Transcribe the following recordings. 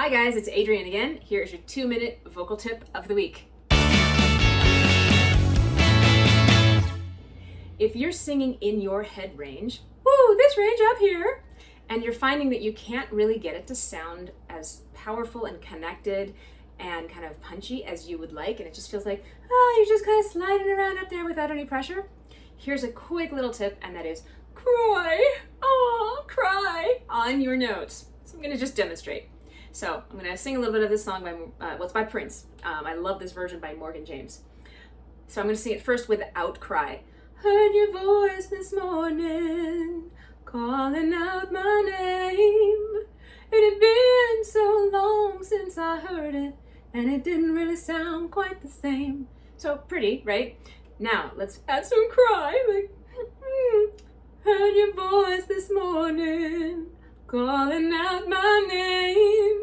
Hi guys, it's Adrienne again. Here is your 2-minute vocal tip of the week. If you're singing in your head range, woo, this range up here, and you're finding that you can't really get it to sound as powerful and connected and kind of punchy as you would like, and it just feels like, you're just kind of sliding around up there without any pressure, here's a quick little tip, and that is cry, cry on your notes. So I'm gonna just demonstrate. So I'm gonna sing a little bit of this song by, it's by Prince. I love this version by Morgan James. So I'm gonna sing it first without cry. Heard your voice this morning, calling out my name. It had been so long since I heard it, and it didn't really sound quite the same. So pretty, right? Now let's add some cry, like, heard your voice this morning, calling out my name.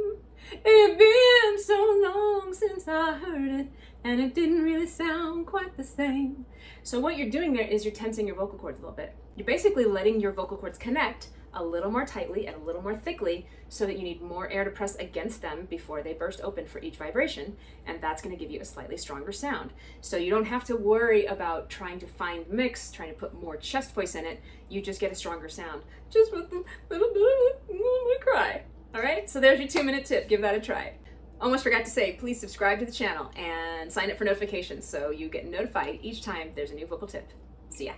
It had been so long since I heard it, and it didn't really sound quite the same. So what you're doing there is you're tensing your vocal cords a little bit. You're basically letting your vocal cords connect a little more tightly and a little more thickly so that you need more air to press against them before they burst open for each vibration, and that's going to give you a slightly stronger sound. So you don't have to worry about trying to find mix, trying to put more chest voice in it. You just get a stronger sound just with a little bit of cry. All right, so there's your 2-minute tip. Give that a try. Almost forgot to say, please subscribe to the channel and sign up for notifications so you get notified each time there's a new vocal tip. See ya.